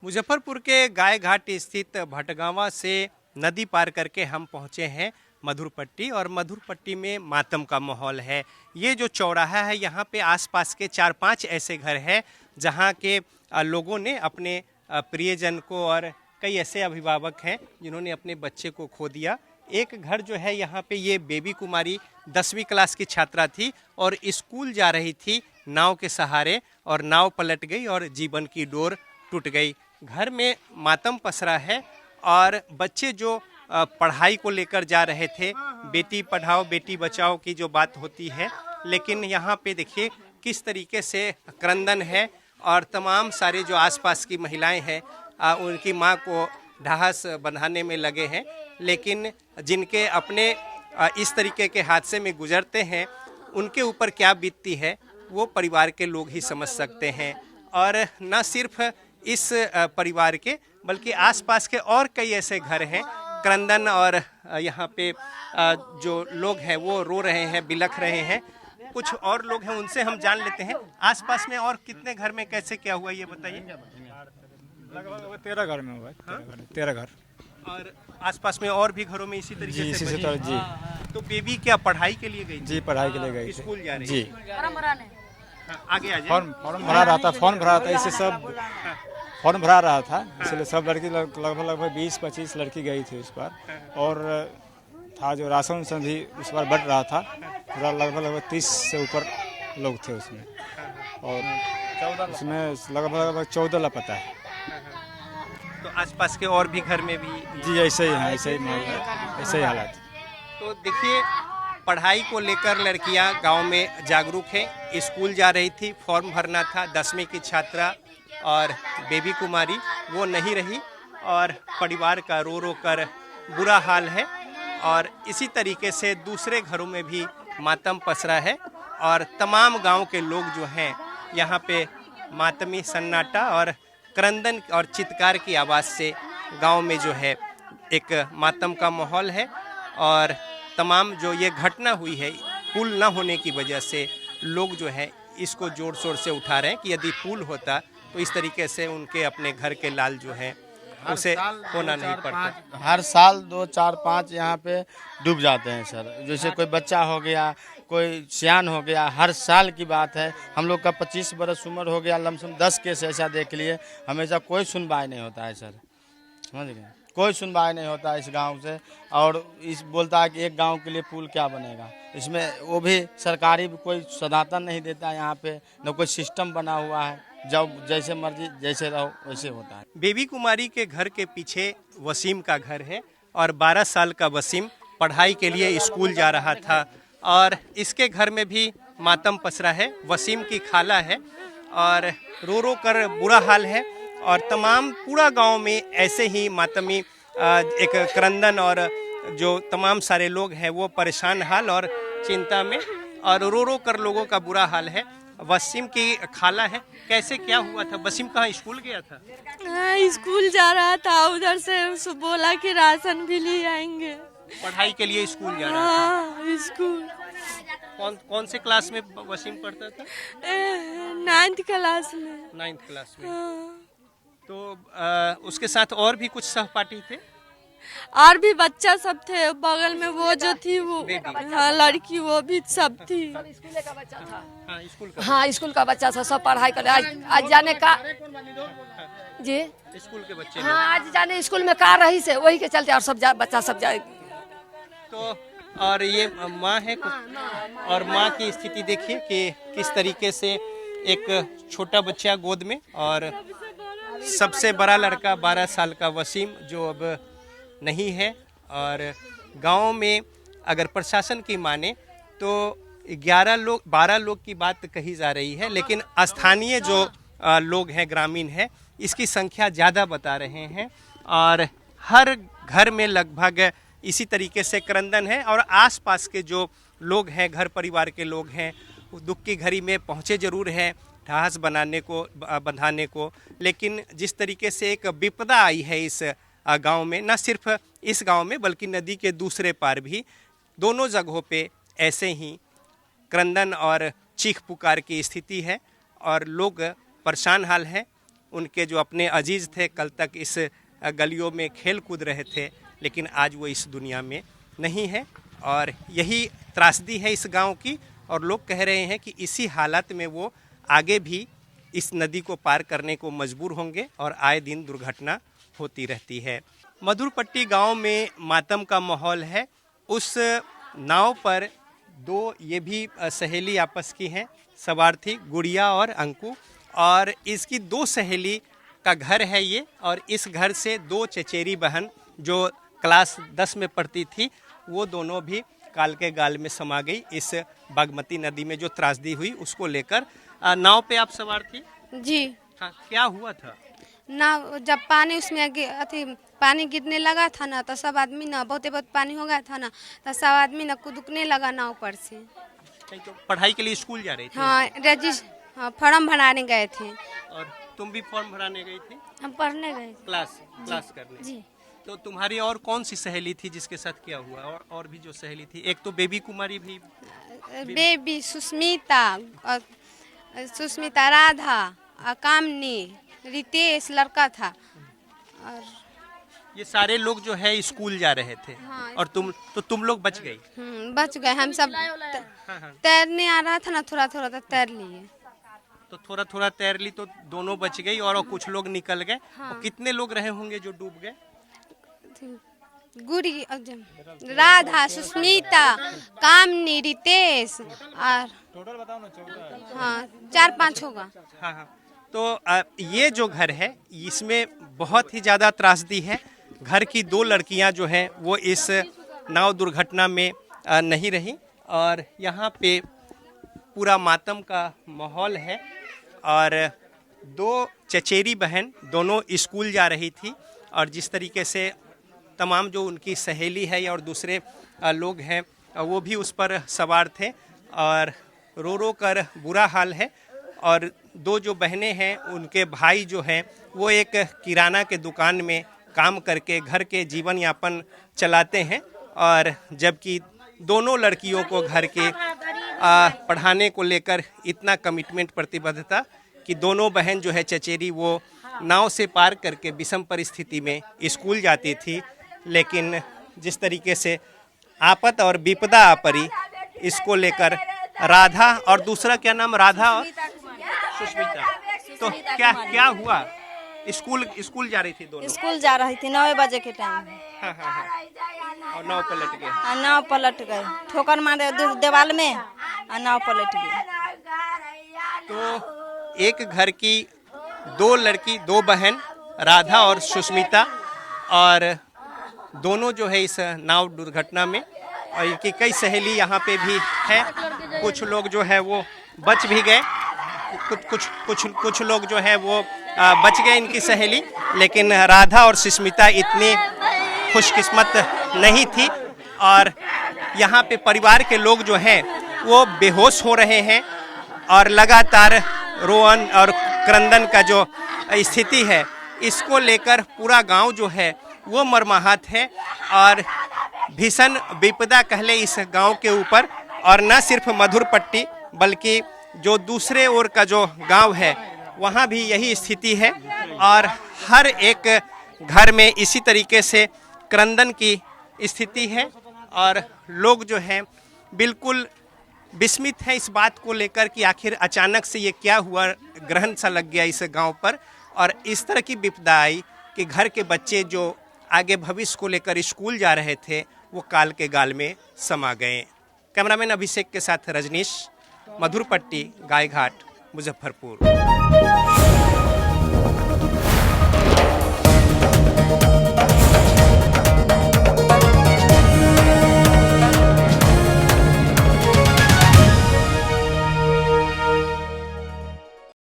मुजफ्फरपुर के गाय घाट स्थित भटगांवा से नदी पार करके हम पहुंचे हैं मधुरपट्टी, और मधुरपट्टी में मातम का माहौल है। ये जो चौराहा है, यहाँ पे आसपास के 4-5 ऐसे घर हैं जहाँ के लोगों ने अपने प्रियजन को, और कई ऐसे अभिभावक हैं जिन्होंने अपने बच्चे को खो दिया। एक घर जो है यहाँ पे, ये बेबी कुमारी 10वीं क्लास की छात्रा थी और स्कूल जा रही थी नाव के सहारे, और नाव पलट गई और जीवन की डोर टूट गई। घर में मातम पसरा है और बच्चे जो पढ़ाई को लेकर जा रहे थे, बेटी पढ़ाओ बेटी बचाओ की जो बात होती है, लेकिन यहाँ पे देखिए किस तरीके से क्रंदन है, और तमाम सारे जो आसपास की महिलाएं हैं उनकी माँ को ढास बंधाने में लगे हैं। लेकिन जिनके अपने इस तरीके के हादसे में गुजरते हैं, उनके ऊपर क्या बीतती है वो परिवार के लोग ही समझ सकते हैं। और न सिर्फ इस परिवार के, बल्कि आसपास के और कई ऐसे घर हैं क्रंदन, और यहाँ पे जो लोग हैं वो रो रहे हैं, बिलख रहे हैं। कुछ और लोग हैं, उनसे हम जान लेते हैं आसपास में और कितने घर में कैसे क्या हुआ, ये बताइए। लगभग 13 घर में हुआ है। 13 घर। और आसपास में और भी घरों में इसी तरीके जी, से इसी तरह जी। तो बेबी क्या पढ़ाई के लिए गई थी? जी, पढ़ाई के लिए गई थी। स्कूल जा रही जी। आगे आ जाए। फॉर्म भरा रहा था, इससे सब फॉर्म भरा रहा था, इसलिए सब लड़की लगभग 20-25 लड़की गई थी उस पर। और था जो राशन से भी उस पर बढ़ रहा था, पूरा लगभग 30 से ऊपर लोग थे उसमें, और उसमें लगभग 14 लापता है। तो आसपास के और भी घर में भी जी ऐसे ही है, ऐसे ही माहौल है, ऐसे ही हालात। तो देखिए, पढ़ाई को लेकर लड़कियां गांव में जागरूक हैं। स्कूल जा रही थी, फॉर्म भरना था, 10वीं की छात्रा और बेबी कुमारी वो नहीं रही, और परिवार का रो रो कर बुरा हाल है। और इसी तरीके से दूसरे घरों में भी मातम पसरा है, और तमाम गांव के लोग जो हैं यहाँ पे मातमी सन्नाटा और क्रंदन और चित्कार की आवाज़ से गांव में जो है एक मातम का माहौल है। और तमाम जो ये घटना हुई है, पुल न होने की वजह से लोग जो है इसको जोर शोर से उठा रहे हैं कि यदि पुल होता तो इस तरीके से उनके अपने घर के लाल जो है उसे होना नहीं पड़ता। हर साल 2, 4, 5 यहाँ पे डूब जाते हैं सर। जैसे कोई बच्चा हो गया, कोई सियान हो गया, हर साल की बात है। हम लोग का 25 बरस उम्र हो गया, लमसम 10 केस ऐसा देख लिए, हमेशा कोई सुनवाई नहीं होता है सर, समझ गए? कोई सुनवाई नहीं होता है इस गांव से। और इस बोलता है कि एक गांव के लिए पुल क्या बनेगा, इसमें वो भी सरकारी भी कोई सदातन नहीं देता है। यहाँ पे न कोई सिस्टम बना हुआ है, जब जैसे मर्जी जैसे रहो वैसे होता है। बेबी कुमारी के घर के पीछे वसीम का घर है, और 12 साल का वसीम पढ़ाई के लिए स्कूल जा रहा था, और इसके घर में भी मातम पसरा है। वसीम की खाला है और रो रो कर बुरा हाल है, और तमाम पूरा गांव में ऐसे ही मातमी एक क्रंदन, और जो तमाम सारे लोग हैं वो परेशान हाल और चिंता में, और रो रो कर लोगों का बुरा हाल है। वसीम की खाला है, कैसे क्या हुआ था? वसीम कहाँ स्कूल गया था? हाँ, स्कूल जा रहा था, उधर से बोला कि राशन भी ले आएंगे। पढ़ाई के लिए स्कूल जा रहा था? हाँ, स्कूल। कौन से क्लास में वसीम पढ़ता था? 9th क्लास में। 9th क्लास में। हाँ। तो उसके साथ और भी कुछ सहपाठी थे? और भी बच्चा सब थे, बगल में वो जो थी वो हाँ, लड़की वो भी सब थी। स्कूल का बच्चा था। हाँ, स्कूल का बच्चा था, सब पढ़ाई कर आज जाने का जी स्कूल के बच्चे। हाँ, आज जाने स्कूल में कार रही से वही के चलते, और सब बच्चा सब जाए। तो और ये माँ है, और माँ की स्थिति देखिए कि किस तरीके से एक छोटा बच्चा गोद में, और सबसे बड़ा लड़का 12 साल का वसीम जो अब नहीं है। और गांव में अगर प्रशासन की माने तो 12 लोग की बात कही जा रही है, लेकिन स्थानीय जो लोग हैं, ग्रामीण हैं, इसकी संख्या ज़्यादा बता रहे हैं। और हर घर में लगभग इसी तरीके से क्रंदन है, और आसपास के जो लोग हैं, घर परिवार के लोग हैं, दुख की घड़ी में पहुँचे जरूर हैं ढास बंधाने को, लेकिन जिस तरीके से एक विपदा आई है इस गांव में, न सिर्फ इस गांव में बल्कि नदी के दूसरे पार भी, दोनों जगहों पे ऐसे ही क्रंदन और चीख पुकार की स्थिति है, और लोग परेशान हाल हैं। उनके जो अपने अजीज थे, कल तक इस गलियों में खेल कूद रहे थे, लेकिन आज वो इस दुनिया में नहीं है। और यही त्रासदी है इस गांव की, और लोग कह रहे हैं कि इसी हालत में वो आगे भी इस नदी को पार करने को मजबूर होंगे और आए दिन दुर्घटना होती रहती है। मधुरपट्टी गांव में मातम का माहौल है। उस नाव पर दो ये भी सहेली आपस की हैं, सवार थी, गुड़िया और अंकु, और इसकी दो सहेली का घर है ये। और इस घर से दो चचेरी बहन जो क्लास 10 में पढ़ती थी, वो दोनों भी काल के गाल में समा गई इस बागमती नदी में जो त्रासदी हुई उसको लेकर। नाव पे आप सवार थी? जी हाँ, क्या हुआ था? ना, जब पानी उसमें अथी पानी गिरने लगा था ना, तो सब आदमी ना, बहुत पानी हो गया था ना, तो सब आदमी ना कूदने लगा नाव पर से। नहीं तो पढ़ाई के लिए स्कूल जा रही थी? हाँ, फॉर्म भराने गए थे। और तुम भी फॉर्म भराने गई थी? हम पढ़ने गए थे। क्लास करने? जी। तो तुम्हारी और कौन सी सहेली थी जिसके साथ क्या हुआ? और भी जो सहेली थी, एक तो बेबी कुमारी भी? बेबी सुस्मिता, राधा, कामनी, रितेश लड़का था। और ये सारे लोग जो है स्कूल जा रहे थे। हाँ, और तुम लोग बच गई? बच गए हम सब। तैरने आ रहा था ना, थोड़ा थोड़ा तो तैर लिए। तो थोड़ा थोड़ा तैर ली तो दोनों बच गई और कुछ लोग निकल गए। हाँ। और कितने लोग रहे होंगे जो डूब गए? गुड़ी, राधा, सुस्मिता, कामनी, रितेश, और टोटल बताओ ना। हाँ, 4-5 होगा। हाँ हाँ। तो ये जो घर है इसमें बहुत ही ज़्यादा त्रासदी है। घर की दो लड़कियां जो हैं वो इस नाव दुर्घटना में नहीं रही, और यहाँ पे पूरा मातम का माहौल है। और दो चचेरी बहन दोनों स्कूल जा रही थी, और जिस तरीके से तमाम जो उनकी सहेली है और दूसरे लोग हैं वो भी उस पर सवार थे, और रो रो कर बुरा हाल है। और दो जो बहनें हैं उनके भाई जो हैं वो एक किराना के दुकान में काम करके घर के जीवन यापन चलाते हैं, और जबकि दोनों लड़कियों को घर के पढ़ाने को लेकर इतना कमिटमेंट, प्रतिबद्धता कि दोनों बहन जो है चचेरी वो नाव से पार करके विषम परिस्थिति में स्कूल जाती थी। लेकिन जिस तरीके से आपत और विपदा आ पड़ी, इसको लेकर राधा और दूसरा क्या नाम, राधा और सुष्मिता, तो क्या हुआ? स्कूल जा रही थी दोनों? स्कूल जा रही थी 9 बजे के टाइम। हाँ हाँ हाँ। और नाव पलट गए? नाव पलट गए, ठोकर मारे दीवार में, और नाव पलट गई। तो एक घर की दो लड़की, दो बहन, राधा और सुष्मिता, और दोनों जो है इस नाव दुर्घटना में, और इनकी कई सहेली यहाँ पे भी है। कुछ लोग जो है वो बच भी गए, कुछ लोग जो है वो बच गए इनकी सहेली, लेकिन राधा और सुष्मिता इतनी खुशकिस्मत नहीं थी। और यहाँ पे परिवार के लोग जो हैं वो बेहोश हो रहे हैं, और लगातार रोअन और क्रंदन का जो स्थिति है इसको लेकर पूरा गांव जो है वो मर्माहत है। और भीषण विपदा कहले इस गांव के ऊपर, और न सिर्फ मधुरपट्टी बल्कि जो दूसरे ओर का जो गांव है वहाँ भी यही स्थिति है। और हर एक घर में इसी तरीके से क्रंदन की स्थिति है, और लोग जो हैं बिल्कुल विस्मित हैं इस बात को लेकर कि आखिर अचानक से ये क्या हुआ, ग्रहण सा लग गया इस गांव पर, और इस तरह की विपदा आई कि घर के बच्चे जो आगे भविष्य को लेकर स्कूल जा रहे थे वो काल के गाल में समा गए। कैमरामैन अभिषेक के साथ रजनीश, मधुरपट्टी, गायघाट, मुजफ्फरपुर।